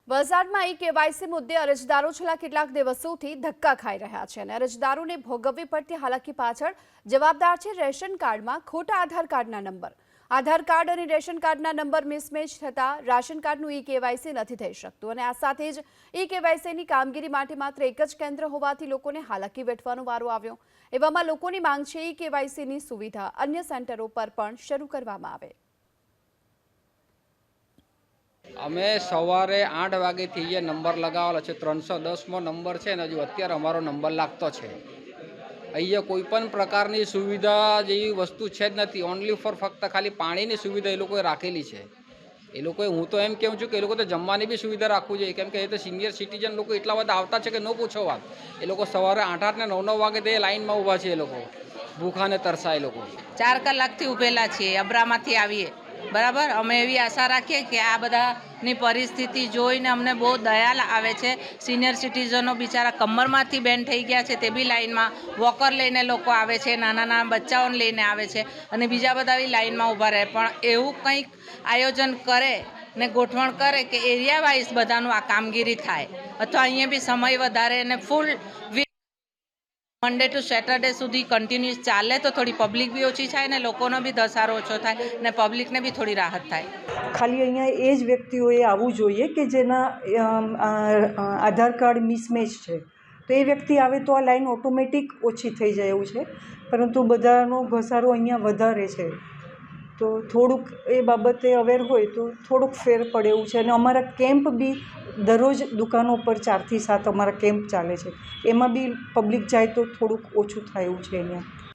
વલસાડમાં ઈ-કેવાયસી મુદ્દે અરજદારો છેલ્લા કેટલાક દિવસોથી ધક્કા ખાઈ રહ્યા છે અને અરજદારોને ભોગવવી પડતી હાલાકી પાછળ જવાબદાર છે રેશન કાર્ડમાં ખોટા આધાર કાર્ડના નંબર। આધાર કાર્ડ અને રેશન કાર્ડના નંબર મિસમેચ થતા રાશન કાર્ડનું ઈ-કેવાયસી નથી થઈ શકતું અને આ સાથે જ ઈ-કેવાયસીની કામગીરી માટે માત્ર એક જ કેન્દ્ર હોવાથી લોકોને હાલાકી વેઠવાનો વારો આવ્યો। એવામાં લોકોની માંગ છે ઈ-કેવાયસીની સુવિધા અન્ય સેન્ટરો પર પણ શરૂ કરવામાં આવે। અમે સવારે 8 વાગ્યાથી ये નંબર લગાવેલો છે। 310મો નંબર છે ને હજુ અત્યારે અમારો નંબર લાગતો છે। અહીંયા કોઈ પણ પ્રકારની સુવિધા જેવી વસ્તુ છે જ નથી। ઓનલી ફોર ફક્ત ખાલી પાણીની સુવિધા એ લોકોએ રાખેલી છે। એ લોકોએ હું તો એમ કહું છું કે એ લોકો તો જમવાની બી સુવિધા રાખવું જોઈએ, કેમ કે એ તો સિનિયર સિટીઝન લોકો એટલા બધા આવતા છે કે ન પૂછો વાત। એ લોકો સવારે 8 ને 9 વાગે તે લાઈનમાં ઊભા છે। એ લોકો ભૂખા ને તરસા એ લોકો 4 કલાકથી ઊભેલા છીએ। અબ્રામાંથી આવીએ બરાબર। અમે એવી આશા રાખીએ કે આ બધાની પરિસ્થિતિ જોઈને અમને બહુ દયા આવે છે। સિનિયર સિટીઝનો બિચારા કમરમાંથી બેન્ડ થઈ ગયા છે, તે બી લાઈનમાં વોકર લઈને લોકો આવે છે, નાના નાના બચ્ચાઓને લઈને આવે છે અને બીજા બધા બી લાઈનમાં ઊભા રહે। પણ એવું કંઈક આયોજન કરે ને ગોઠવણ કરે કે એરિયા વાઇઝ બધાનું આ કામગીરી થાય, અથવા અહીંયા બી સમય વધારે ને ફૂલ મંડે ટુ સેટરડે સુધી કન્ટિન્યુઅસ ચાલે તો થોડી પબ્લિક બી ઓછી થાય ને લોકોનો બી ધસારો ઓછો થાય ને પબ્લિકને બી થોડી રાહત થાય। ખાલી અહીંયા એ જ વ્યક્તિઓએ આવવું જોઈએ કે જેના આધાર કાર્ડ મિસમેચ છે, તો એ વ્યક્તિ આવે તો આ લાઈન ઓટોમેટિક ઓછી થઈ જાય એવું છે। પરંતુ બધાનો ઘસારો અહીંયા વધારે છે, તો થોડુંક એ બાબતે અવેર હોય તો થોડુંક ફેર પડે એવું છે। અને અમારા કેમ્પ બી દરરોજ દુકાનો પર 4 થી 7 અમારા કેમ્પ ચાલે છે, એમાં બી પબ્લિક જાય તો થોડુંક ઓછું થાય એવું છે અહીંયા।